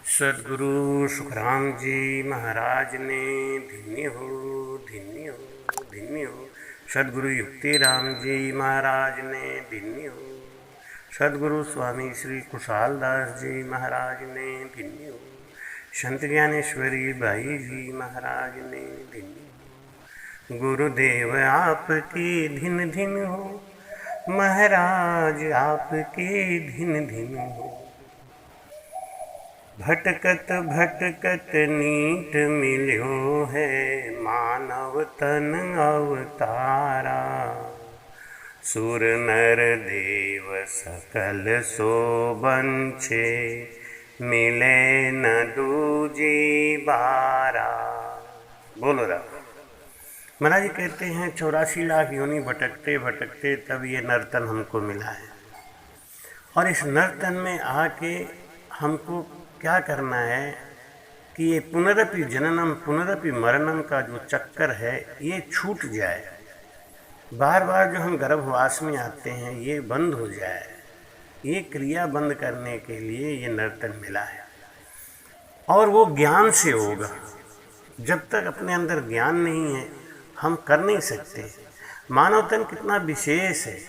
सदगुरु सुखराम जी महाराज ने धन्य हो धन्य हो धन्य हो। सदगुरु युक्ति राम जी महाराज ने धन्य हो। सदगुरु स्वामी श्री कुशाल दास जी महाराज ने धन्य हो। संत ज्ञानेश्वरी भाई जी महाराज ने धन्य हो। गुरुदेव आपकी धिन धिन हो, महाराज आपके धिन धिन हो। भटकत भटकत नीट मिल्यो है, मानव तन अवतारा। सुर नर देव सकल सो बंछे, मिले न दूजी बारा। बोलो राम। महाराज जी कहते हैं 84 लाख योनि भटकते भटकते तब ये नर्तन हमको मिला है। और इस नर्तन में आके हमको क्या करना है कि ये पुनरपि जननम पुनरपि मरणम का जो चक्कर है ये छूट जाए। बार बार जो हम गर्भवास में आते हैं ये बंद हो जाए। ये क्रिया बंद करने के लिए ये नर्तन मिला है। और वो ज्ञान से होगा। जब तक अपने अंदर ज्ञान नहीं है हम कर नहीं सकते। मानव तन कितना विशेष है।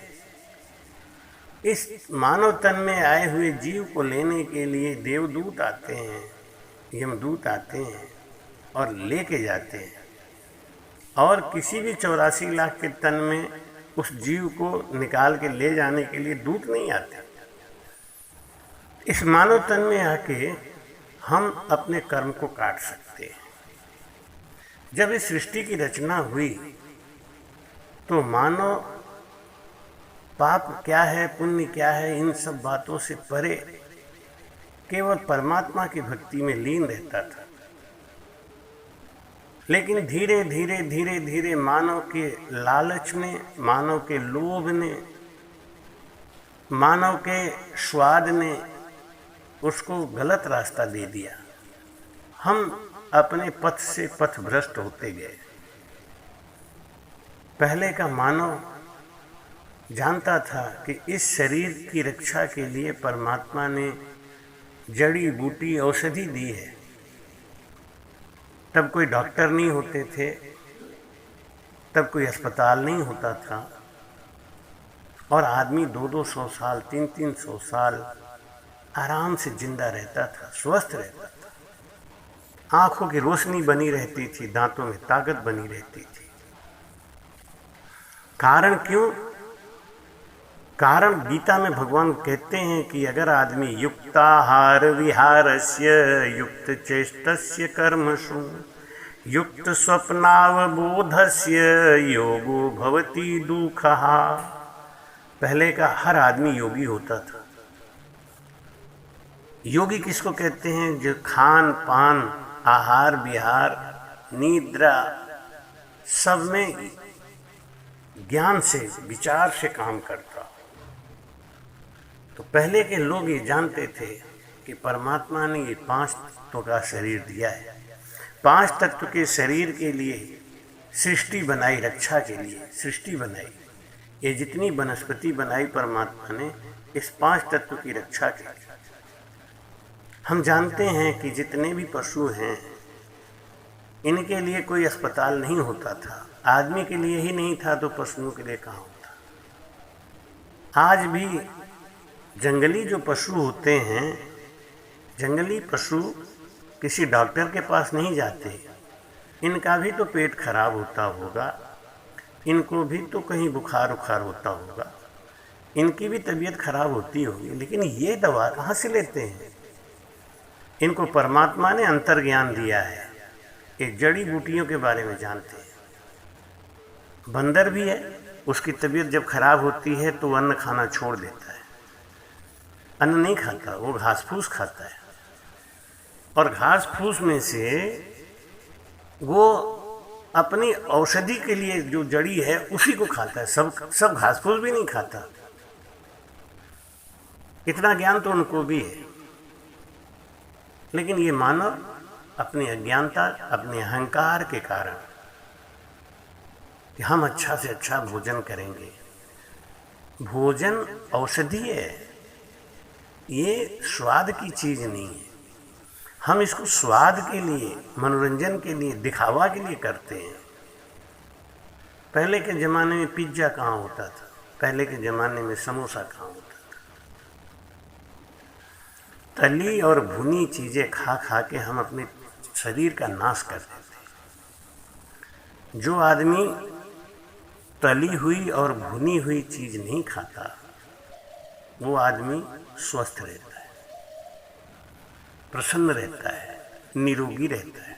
इस मानव तन में आए हुए जीव को लेने के लिए देवदूत आते हैं, यमदूत आते हैं और लेके जाते हैं। और किसी भी 84 लाख के तन में उस जीव को निकाल के ले जाने के लिए दूत नहीं आते। इस मानव तन में आके हम अपने कर्म को काट सकते हैं। जब इस सृष्टि की रचना हुई तो मानव पाप क्या है पुण्य क्या है इन सब बातों से परे केवल परमात्मा की भक्ति में लीन रहता था। लेकिन धीरे धीरे धीरे धीरे मानव के लालच ने, मानव के लोभ ने, मानव के स्वाद ने उसको गलत रास्ता दे दिया। हम अपने पथ से पथभ्रष्ट होते गए। पहले का मानव जानता था कि इस शरीर की रक्षा के लिए परमात्मा ने जड़ी बूटी औषधि दी है। तब कोई डॉक्टर नहीं होते थे, तब कोई अस्पताल नहीं होता था और आदमी 200-200 साल 300-300 साल आराम से जिंदा रहता था, स्वस्थ रहता था। आँखों की रोशनी बनी रहती थी, दांतों में ताकत बनी रहती थी। कारण क्यों? कारण गीता में भगवान कहते हैं कि अगर आदमी युक्ताहार विहारस्य युक्त चेष्टस्य कर्मसु युक्त स्वप्नावबोधस्य योगो भवति दुःखः। पहले का हर आदमी योगी होता था। योगी किसको कहते हैं? जो खान पान आहार विहार निद्रा सब में ज्ञान से विचार से काम करता। तो पहले के लोग ये जानते थे कि परमात्मा ने ये 5 तत्वों का शरीर दिया है। 5 तत्व के शरीर के लिए सृष्टि बनाई, रक्षा के लिए सृष्टि बनाई। ये जितनी वनस्पति बनाई परमात्मा ने इस 5 तत्व की रक्षा के लिए। हम जानते हैं कि जितने भी पशु हैं इनके लिए कोई अस्पताल नहीं होता था। आदमी के लिए ही नहीं था तो पशुओं के लिए कहाँ होता। आज भी जंगली जो पशु होते हैं, जंगली पशु किसी डॉक्टर के पास नहीं जाते। इनका भी तो पेट खराब होता होगा, इनको भी तो कहीं बुखार उखार होता होगा, इनकी भी तबीयत खराब होती होगी। लेकिन ये दवा कहाँ से लेते हैं? इनको परमात्मा ने अंतर्ज्ञान दिया है। ये जड़ी बूटियों के बारे में जानते हैं। बंदर भी है, उसकी तबीयत जब खराब होती है तो अन्न खाना छोड़ देता है। अन्न नहीं खाता, वो घास फूस खाता है। और घास फूस में से वो अपनी औषधि के लिए जो जड़ी है उसी को खाता है। सब घास फूस भी नहीं खाता। इतना ज्ञान तो उनको भी है। लेकिन ये मानव अपनी अज्ञानता, अपने अहंकार के कारण कि हम अच्छा से अच्छा भोजन करेंगे। भोजन औषधि है, ये स्वाद की चीज़ नहीं है। हम इसको स्वाद के लिए, मनोरंजन के लिए, दिखावा के लिए करते हैं। पहले के ज़माने में पिज्ज़ा कहाँ होता था, पहले के ज़माने में समोसा कहाँ होता था। तली और भुनी चीज़ें खा खा के हम अपने शरीर का नाश कर देते हैं। जो आदमी तली हुई और भुनी हुई चीज़ नहीं खाता, वो आदमी स्वस्थ रहता है, प्रसन्न रहता है, निरोगी रहता है।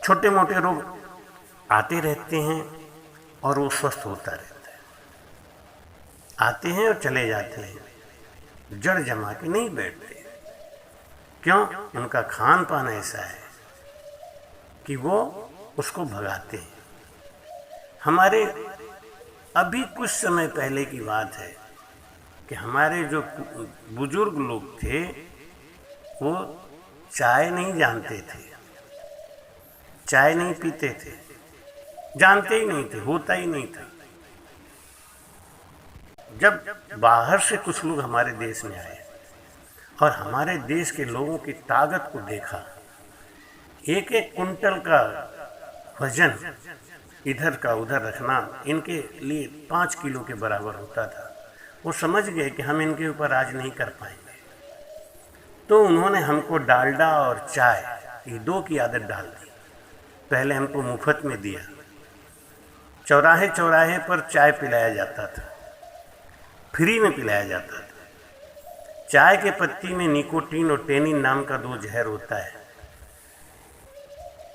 छोटे मोटे रोग आते रहते हैं और वो स्वस्थ होता रहता है। आते हैं और चले जाते हैं, जड़ जमा के नहीं बैठते। क्यों? उनका खान पान ऐसा है कि वो उसको भगाते हैं। हमारे अभी कुछ समय पहले की बात है कि हमारे जो बुजुर्ग लोग थे वो चाय नहीं जानते थे, चाय नहीं पीते थे, जानते ही नहीं थे, होता ही नहीं था। जब बाहर से कुछ लोग हमारे देश में आए और हमारे देश के लोगों की ताकत को देखा, एक एक कुंटल का वजन इधर का उधर रखना इनके लिए 5 किलो के बराबर होता था। वो समझ गए कि हम इनके ऊपर राज नहीं कर पाएंगे, तो उन्होंने हमको डालडा और चाय, ये 2 की आदत डाल दी। पहले हमको मुफ्त में दिया, चौराहे चौराहे पर चाय पिलाया जाता था, फ्री में पिलाया जाता था। चाय के पत्ती में निकोटीन और टेनिन नाम का 2 जहर होता है,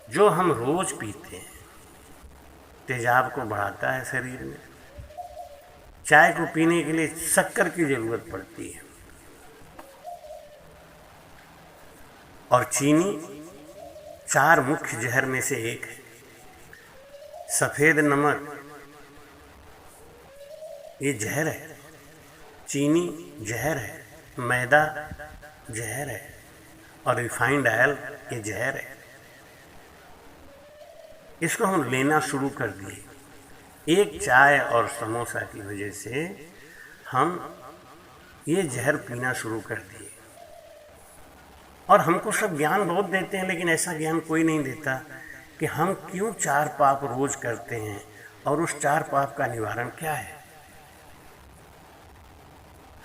जो हम रोज पीते हैं, तेजाब को बढ़ाता है शरीर में। चाय को पीने के लिए शक्कर की जरूरत पड़ती है, और चीनी 4 मुख्य जहर में से एक है। सफ़ेद नमक ये जहर है, चीनी जहर है, मैदा जहर है, और रिफाइंड ऑयल ये जहर है। इसको हम लेना शुरू कर दिए। एक चाय और समोसा की वजह से हम ये जहर पीना शुरू कर दिए। और हमको सब ज्ञान बहुत देते हैं, लेकिन ऐसा ज्ञान कोई नहीं देता कि हम क्यों 4 पाप रोज करते हैं और उस 4 पाप का निवारण क्या है।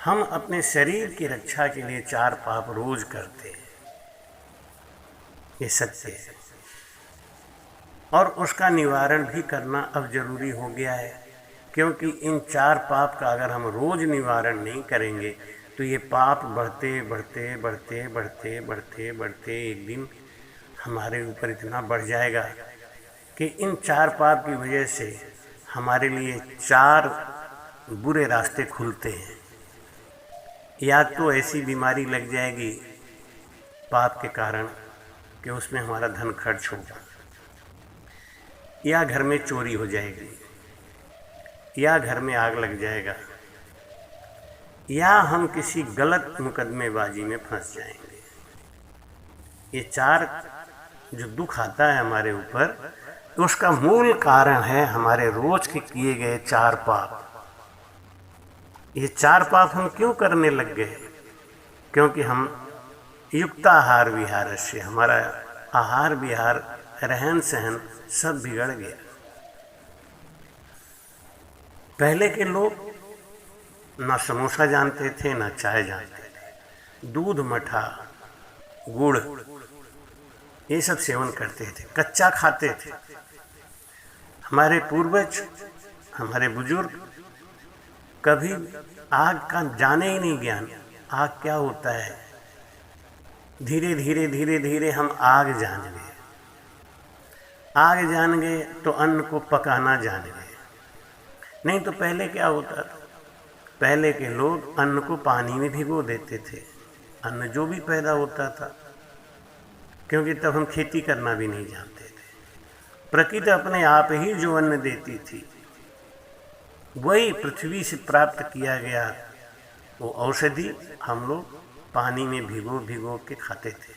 हम अपने शरीर की रक्षा के लिए 4 पाप रोज करते हैं, ये सत्य है। और उसका निवारण भी करना अब जरूरी हो गया है, क्योंकि इन 4 पाप का अगर हम रोज निवारण नहीं करेंगे तो ये पाप बढ़ते बढ़ते बढ़ते बढ़ते बढ़ते बढ़ते एक दिन हमारे ऊपर इतना बढ़ जाएगा कि इन 4 पाप की वजह से हमारे लिए 4 बुरे रास्ते खुलते हैं। या तो ऐसी बीमारी लग जाएगी पाप के कारण कि उसमें हमारा धन खर्च होगा, या घर में चोरी हो जाएगी, या घर में आग लग जाएगा, या हम किसी गलत मुकदमेबाजी में फंस जाएंगे। ये 4 जो दुख आता है हमारे ऊपर, उसका मूल कारण है हमारे रोज के किए गए 4 पाप। ये 4 पाप हम क्यों करने लग गए? क्योंकि हम युक्ताहार विहार से, हमारा आहार विहार, रहन सहन सब बिगड़ गया। पहले के लोग ना समोसा जानते थे, ना चाय जानते थे। दूध, मठा, गुड़ ये सब सेवन करते थे, कच्चा खाते थे। हमारे पूर्वज, हमारे बुजुर्ग कभी आग का जाने ही नहीं ज्ञान। आग क्या होता है? धीरे धीरे धीरे धीरे हम आग जान गए। आग जान गए तो अन्न को पकाना जान गए। नहीं तो पहले क्या होता था? पहले के लोग अन्न को पानी में भिगो देते थे, अन्न जो भी पैदा होता था, क्योंकि तब हम खेती करना भी नहीं जानते थे। प्रकृति अपने आप ही जो अन्न देती थी वही पृथ्वी से प्राप्त किया गया वो औषधि हम लोग पानी में भिगो भिगो के खाते थे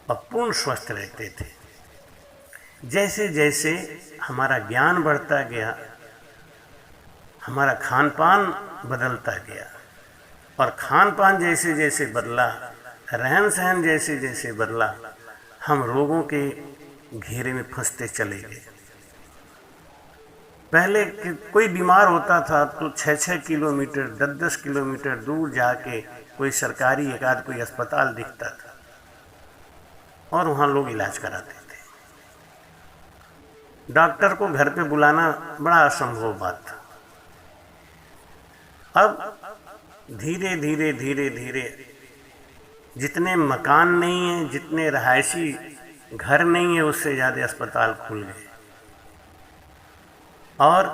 और पूर्ण स्वस्थ रहते थे। जैसे जैसे हमारा ज्ञान बढ़ता गया, हमारा खान पान बदलता गया, और खान पान जैसे जैसे बदला, रहन सहन जैसे जैसे बदला, हम रोगों के घेरे में फंसते चले गए। पहले कोई बीमार होता था तो 6-6 किलोमीटर 10-10 किलोमीटर दूर जाके कोई सरकारी एकाध कोई अस्पताल दिखता था और वहाँ लोग इलाज कराते थे। डॉक्टर को घर पे बुलाना बड़ा असंभव बात था। अब धीरे धीरे धीरे धीरे जितने मकान नहीं हैं, जितने रहायशी घर नहीं है, उससे ज़्यादा अस्पताल खुल गए और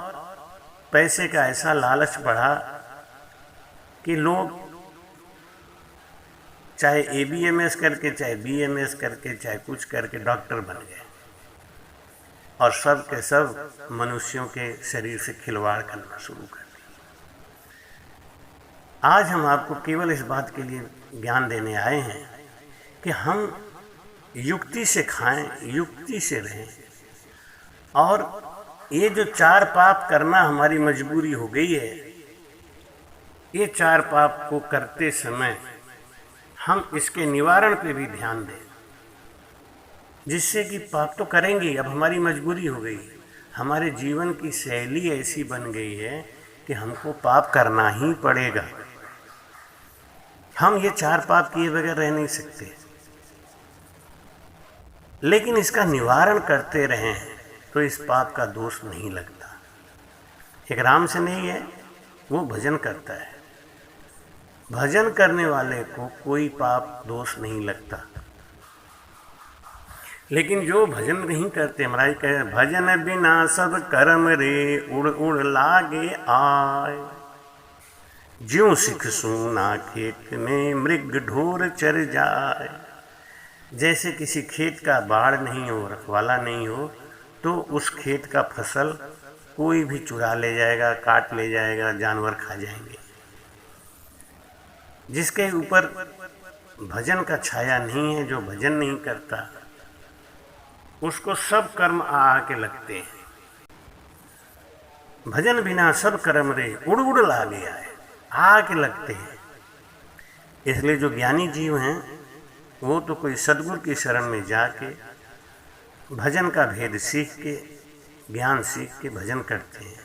पैसे का ऐसा लालच बढ़ा कि लोग चाहे ABMS करके, चाहे BMS करके, चाहे कुछ करके डॉक्टर बन गए और सब के सब मनुष्यों के शरीर से खिलवाड़ करना शुरू कर दिया। आज हम आपको केवल इस बात के लिए ज्ञान देने आए हैं कि हम युक्ति से खाएं, युक्ति से रहें। और ये जो 4 पाप करना हमारी मजबूरी हो गई है, ये 4 पाप को करते समय हम इसके निवारण पे भी ध्यान दें, जिससे कि पाप तो करेंगे, अब हमारी मजबूरी हो गई। हमारे जीवन की शैली ऐसी बन गई है कि हमको पाप करना ही पड़ेगा। हम ये 4 पाप किए बगैर रह नहीं सकते, लेकिन इसका निवारण करते रहें तो इस पाप का दोष नहीं लगता। एक राम से नहीं है, वो भजन करता है, भजन करने वाले को कोई पाप दोष नहीं लगता। लेकिन जो भजन नहीं करते, महाराज कहे भजन बिना सब कर्म रे, उड़ उड़ लागे आए, ज्यों सिख सूना खेत में मृग ढोर चर जाए। जैसे किसी खेत का बाड़ नहीं हो, रखवाला नहीं हो, तो उस खेत का फसल कोई भी चुरा ले जाएगा, काट ले जाएगा, जानवर खा जाएंगे। जिसके ऊपर भजन का छाया नहीं है, जो भजन नहीं करता, उसको सब कर्म आके लगते हैं। भजन बिना सब कर्म रे, उड़ उड़ लागे आए, आके लगते हैं। इसलिए जो ज्ञानी जीव हैं वो तो कोई सद्गुरु की शरण में जाके भजन का भेद सीख के, ज्ञान सीख के भजन करते हैं।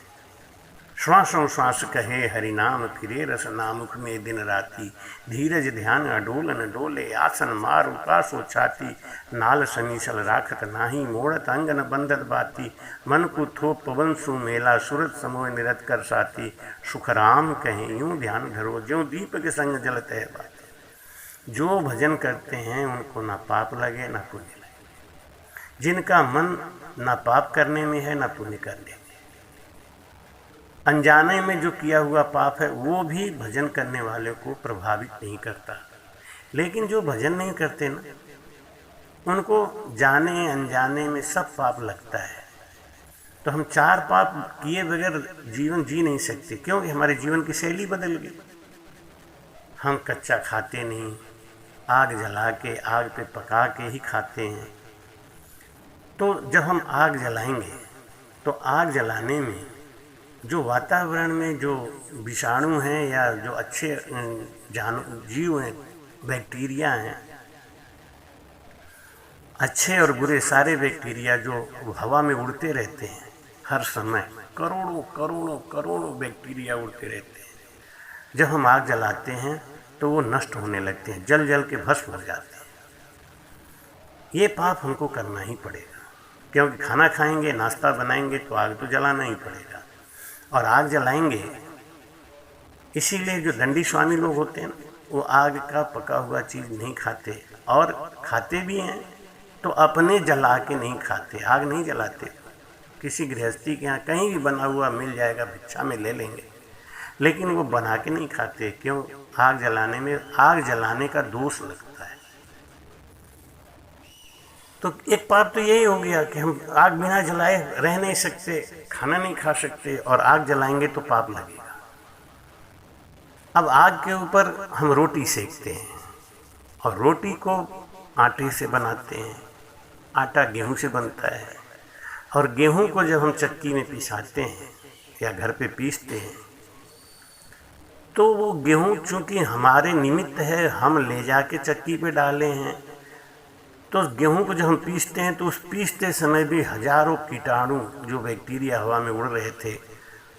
श्वासों श्वास कहे हरि नाम, फिरे रस नामुख में दिन राती, धीरज ध्यान अडोल न डोले, आसन मार उपासो छाती, नाल समीसल राखत नाही, मोड़त अंग न बंधत बाती, मन को थोप पवन सु मेला, सूरत समोह निरत कर साथी, सुखराम कहें यूं ध्यान धरो, ज्यों दीप के संग जलत है बात। जो भजन करते हैं उनको ना पाप लगे ना पुण्य लगे। जिनका मन ना पाप करने में है ना पुण्य करने में, अनजाने में जो किया हुआ पाप है वो भी भजन करने वाले को प्रभावित नहीं करता। लेकिन जो भजन नहीं करते ना, उनको जाने अनजाने में सब पाप लगता है। तो हम 4 पाप किए बगैर जीवन जी नहीं सकते, क्योंकि हमारे जीवन की शैली बदल गई। हम कच्चा खाते नहीं, आग जला के, आग पे पका के ही खाते हैं। तो जब हम आग जलाएंगे तो आग जलाने में जो वातावरण में जो विषाणु हैं या जो अच्छे जीव हैं, बैक्टीरिया हैं, अच्छे और बुरे सारे बैक्टीरिया जो हवा में उड़ते रहते हैं हर समय, करोड़ों करोड़ों करोड़ों बैक्टीरिया उड़ते रहते हैं। जब हम आग जलाते हैं तो वो नष्ट होने लगते हैं, जल जल के भस्म हो जाते हैं। ये पाप हमको करना ही पड़ेगा, क्योंकि खाना खाएंगे, नाश्ता बनाएंगे तो आग तो जलाना ही पड़ेगा और आग जलाएंगे। इसीलिए जो दंडी स्वामी लोग होते हैं वो आग का पका हुआ चीज़ नहीं खाते, और खाते भी हैं तो अपने जला के नहीं खाते, आग नहीं जलाते। किसी गृहस्थी के यहाँ कहीं भी बना हुआ मिल जाएगा, भिक्षा में ले लेंगे, लेकिन वो बना के नहीं खाते। क्यों? आग जलाने में, आग जलाने का दोष लगता है। तो एक पाप तो यही हो गया कि हम आग बिना जलाए रह नहीं सकते, खाना नहीं खा सकते, और आग जलाएंगे तो पाप लगेगा। अब आग के ऊपर हम रोटी सेकते हैं और रोटी को आटे से बनाते हैं। आटा गेहूं से बनता है, और गेहूं को जब हम चक्की में पिसाते हैं या घर पे पीसते हैं तो वो गेहूँ चूँकि हमारे निमित्त है, हम ले जाके चक्की पे डाले हैं, तो उस गेहूँ को जब हम पीसते हैं तो उस पीसते समय भी हजारों कीटाणु जो बैक्टीरिया हवा में उड़ रहे थे,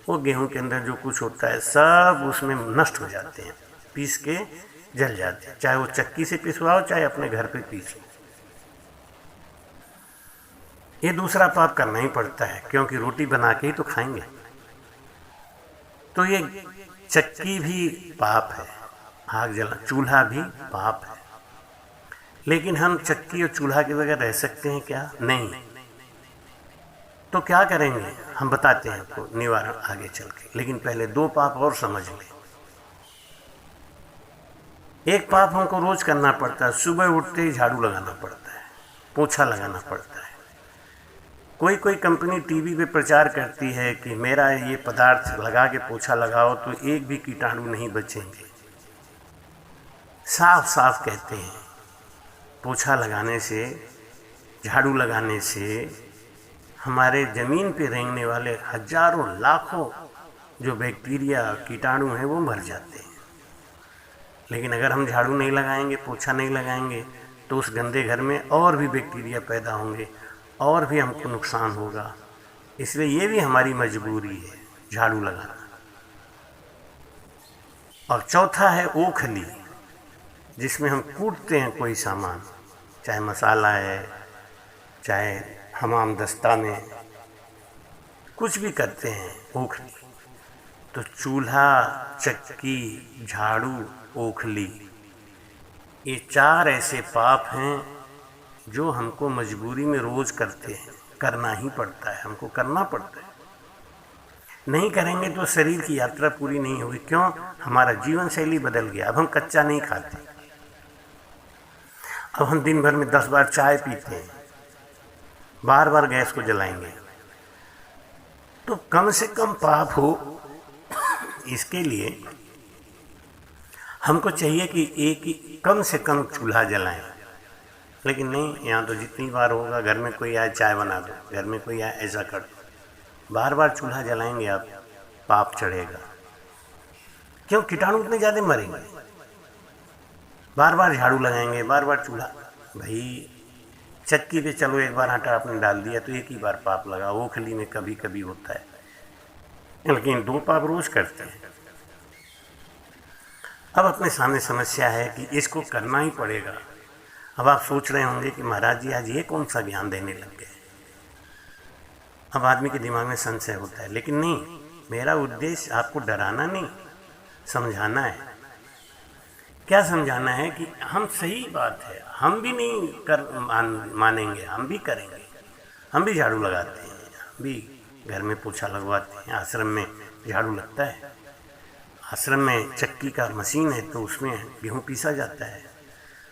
वो गेहूँ के अंदर जो कुछ होता है सब उसमें नष्ट हो जाते हैं, पीस के जल जाते हैं। चाहे वो चक्की से पिसवाओ, चाहे अपने घर पे पीसो, ये दूसरा पाप करना ही पड़ता है, क्योंकि रोटी बना के ही तो खाएंगे। तो ये चक्की भी पाप है, आग जला, चूल्हा भी पाप है। लेकिन हम चक्की और चूल्हा के बगैर रह सकते हैं क्या? नहीं। तो क्या करेंगे हम बताते हैं आपको निवारण आगे चल के, लेकिन पहले दो पाप और समझ लें। एक पाप हमको रोज करना पड़ता है, सुबह उठते ही झाड़ू लगाना पड़ता है, पोछा लगाना पड़ता है। कोई कंपनी टीवी पे प्रचार करती है कि मेरा ये पदार्थ लगा के पोछा लगाओ तो एक भी कीटाणु नहीं बचेंगे। साफ साफ कहते हैं पोछा लगाने से, झाड़ू लगाने से हमारे ज़मीन पे रेंगने वाले हजारों लाखों जो बैक्टीरिया कीटाणु हैं वो मर जाते हैं। लेकिन अगर हम झाड़ू नहीं लगाएंगे, पोछा नहीं लगाएंगे, तो उस गंदे घर में और भी बैक्टीरिया पैदा होंगे और भी हमको नुकसान होगा। इसलिए ये भी हमारी मजबूरी है झाड़ू लगाना। और चौथा है ओखली, जिसमें हम कूटते हैं कोई सामान, चाहे मसाला है, चाहे हमाम दस्ता में कुछ भी करते हैं, ओखली। तो चूल्हा, चक्की, झाड़ू, ओखली, ये चार ऐसे पाप हैं जो हमको मजबूरी में रोज करते हैं, करना ही पड़ता है, हमको करना पड़ता है। नहीं करेंगे तो शरीर की यात्रा पूरी नहीं होगी। क्यों? हमारा जीवन शैली बदल गया। अब हम कच्चा नहीं खाते, अब हम दिन भर में 10 बार चाय पीते हैं, बार बार गैस को जलाएंगे। तो कम से कम पाप हो, इसके लिए हमको चाहिए कि एक ही कम से कम चूल्हा जलाएं। लेकिन नहीं, यहाँ तो जितनी बार होगा, घर में कोई आए चाय बना दो, घर में कोई आए ऐसा कर दो, बार बार चूल्हा जलाएंगे आप, पाप चढ़ेगा। क्यों? कीटाणु इतने ज़्यादा मरेंगे। बार बार झाड़ू लगाएंगे, बार बार चूल्हा, भाई चक्की पे चलो एक बार आटा आपने डाल दिया तो एक ही बार पाप लगा। ओखली में कभी कभी होता है, लेकिन दो पाप रोज करते हैं। अब अपने सामने समस्या है कि इसको करना ही पड़ेगा। अब आप सोच रहे होंगे कि महाराज जी आज ये कौन सा ज्ञान देने लग गए। अब आदमी के दिमाग में संशय होता है, लेकिन नहीं, मेरा उद्देश्य आपको डराना नहीं, समझाना है। क्या समझाना है कि हम, सही बात है, हम भी नहीं मानेंगे, हम भी करेंगे। हम भी झाड़ू लगाते हैं, हम भी घर में पोछा लगवाते हैं, आश्रम में झाड़ू लगता है, आश्रम में चक्की का मशीन है तो उसमें गेहूँ पीसा जाता है,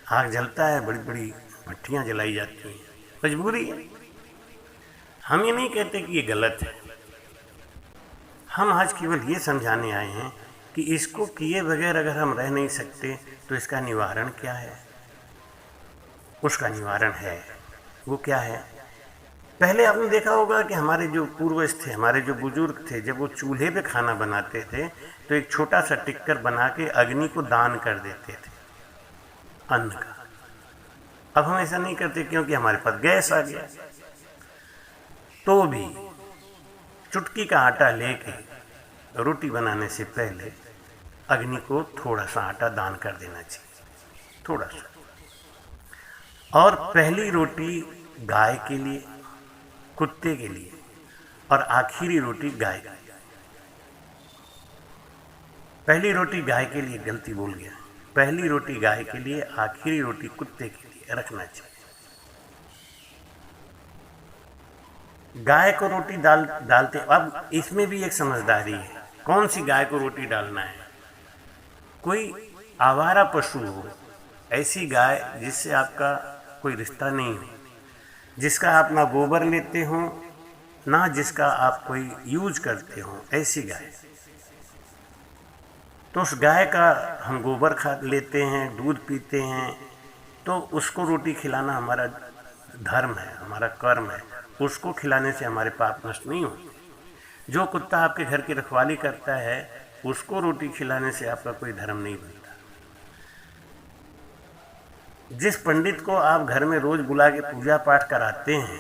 आग जलता है, बड़ी बड़ी भट्टियाँ जलाई जाती हैं, मजबूरी है। हम ये नहीं कहते कि ये गलत है, हम आज केवल ये समझाने आए हैं कि इसको किए बगैर अगर हम रह नहीं सकते तो इसका निवारण क्या है। उसका निवारण है, वो क्या है? पहले आपने देखा होगा कि हमारे जो पूर्वज थे, हमारे जो बुजुर्ग थे, जब वो चूल्हे पे खाना बनाते थे तो एक छोटा सा टिक्कर बना के अग्नि को दान कर देते थे, अन्न का। अब हम ऐसा नहीं करते क्योंकि हमारे पास गैस आ गया। तो भी चुटकी का आटा लेके रोटी बनाने से पहले अग्नि को थोड़ा सा आटा दान कर देना चाहिए, थोड़ा सा। और पहली रोटी गाय के लिए, कुत्ते के लिए, और आखिरी रोटी गाय के लिए। पहली रोटी गाय के लिए, गलती बोल गया, पहली रोटी गाय के लिए, आखिरी रोटी कुत्ते के लिए रखना चाहिए। गाय को रोटी डालते, अब इसमें भी एक समझदारी है, कौन सी गाय को रोटी डालना है। कोई आवारा पशु हो, ऐसी गाय जिससे आपका कोई रिश्ता नहीं हो, जिसका आप ना गोबर लेते हो, ना जिसका आप कोई यूज करते हो, ऐसी गाय। तो उस गाय का हम गोबर खा लेते हैं, दूध पीते हैं, तो उसको रोटी खिलाना हमारा धर्म है, हमारा कर्म है। उसको खिलाने से हमारे पाप नष्ट नहीं होते। जो कुत्ता आपके घर की रखवाली करता है उसको रोटी खिलाने से आपका कोई धर्म नहीं बनता। जिस पंडित को आप घर में रोज बुला के पूजा पाठ कराते हैं,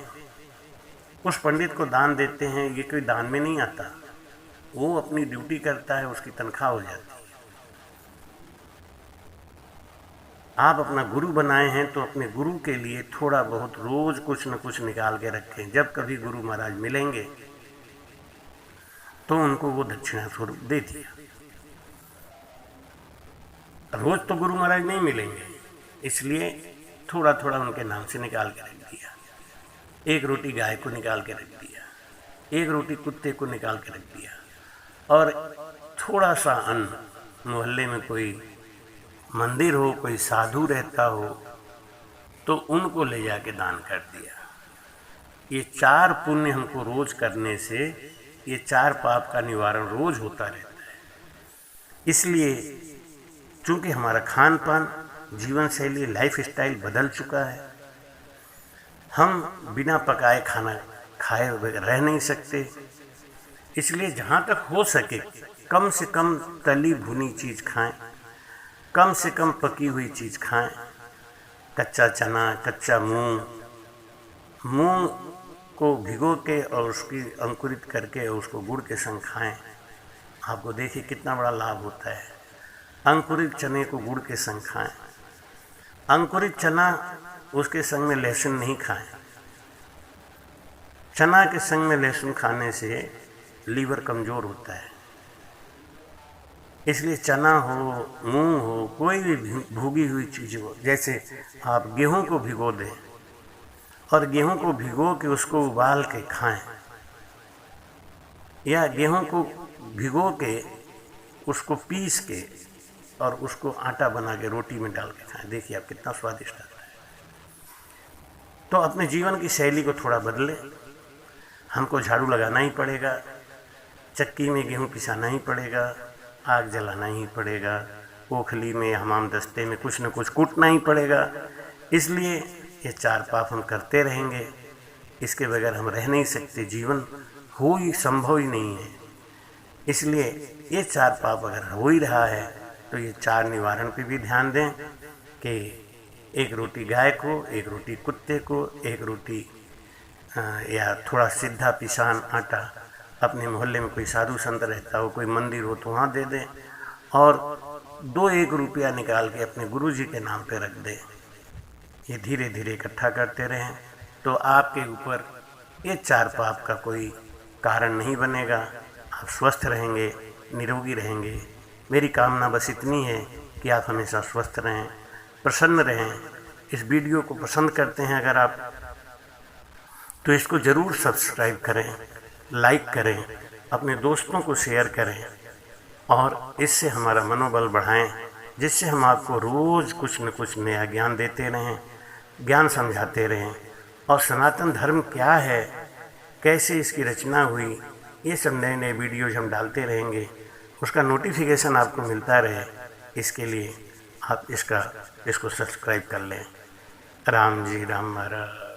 उस पंडित को दान देते हैं, ये कोई दान में नहीं आता। वो अपनी ड्यूटी करता है, उसकी तनख्वाह हो जाती है। आप अपना गुरु बनाए हैं तो अपने गुरु के लिए थोड़ा बहुत रोज कुछ न कुछ निकाल के रखें। जब कभी गुरु महाराज मिलेंगे तो उनको वो दक्षिणा स्वरूप दे दिया। रोज तो गुरु महाराज नहीं मिलेंगे, इसलिए थोड़ा थोड़ा उनके नाम से निकाल के रख दिया। एक रोटी गाय को निकाल के रख दिया, एक रोटी कुत्ते को निकाल के रख दिया, और थोड़ा सा अन्न मोहल्ले में कोई मंदिर हो, कोई साधु रहता हो तो उनको ले जाके दान कर दिया। ये 4 पुण्य हमको रोज करने से ये 4 पाप का निवारण रोज होता रहता है। इसलिए चूंकि हमारा खान पान, जीवन शैली, लाइफ स्टाइल बदल चुका है, हम बिना पकाए खाना खाए रह नहीं सकते। इसलिए जहाँ तक हो सके कम से कम तली भुनी चीज़ खाएं, कम से कम पकी हुई चीज़ खाएं। कच्चा चना, कच्चा मूंग को भिगो के और उसकी अंकुरित करके और उसको गुड़ के संग खाएं। आपको देखिए कितना बड़ा लाभ होता है। अंकुरित चने को गुड़ के संग खाएं। अंकुरित चना उसके संग में लहसुन नहीं खाएं। चना के संग में लहसुन खाने से लीवर कमज़ोर होता है। इसलिए चना हो, मूंग हो, कोई भी भूगी हुई चीज़ हो, जैसे आप गेहूं को भिगो दें और गेहूं को भिगो के उसको उबाल के खाएं, या गेहूं को भिगो के उसको पीस के और उसको आटा बना के रोटी में डाल के खाएं। देखिए आप कितना स्वादिष्ट आता है। तो अपने जीवन की शैली को थोड़ा बदलें। हमको झाड़ू लगाना ही पड़ेगा, चक्की में गेहूं पिसाना ही पड़ेगा, आग जलाना ही पड़ेगा, ओखली में, हमाम दस्ते में कुछ न कुछ कूटना ही पड़ेगा। इसलिए ये 4 पाप हम करते रहेंगे, इसके बगैर हम रह नहीं सकते। जीवन हो ही संभव ही नहीं है। इसलिए ये 4 पाप अगर हो ही रहा है तो ये 4 निवारण पे भी ध्यान दें कि एक रोटी गाय को, एक रोटी कुत्ते को, एक रोटी या थोड़ा सीधा पिसान आटा अपने मोहल्ले में कोई साधु संत रहता हो, कोई मंदिर हो तो वहाँ दे दें, और 2-1 रुपया निकाल के अपने गुरु जी के नाम पे रख दें। ये धीरे धीरे इकट्ठा करते रहें तो आपके ऊपर ये 4 पाप का कोई कारण नहीं बनेगा। आप स्वस्थ रहेंगे, निरोगी रहेंगे। मेरी कामना बस इतनी है कि आप हमेशा स्वस्थ रहें, प्रसन्न रहें। इस वीडियो को पसंद करते हैं अगर आप, तो इसको ज़रूर सब्सक्राइब करें, लाइक करें, अपने दोस्तों को शेयर करें और इससे हमारा मनोबल बढ़ाएं, जिससे हम आपको रोज़ कुछ न कुछ नया ज्ञान देते रहें, ज्ञान समझाते रहें। और सनातन धर्म क्या है, कैसे इसकी रचना हुई, ये सब नए नए वीडियोज हम डालते रहेंगे, उसका नोटिफिकेशन आपको मिलता रहे। इसके लिए आप इसको सब्सक्राइब कर लें। राम जी राम महाराज।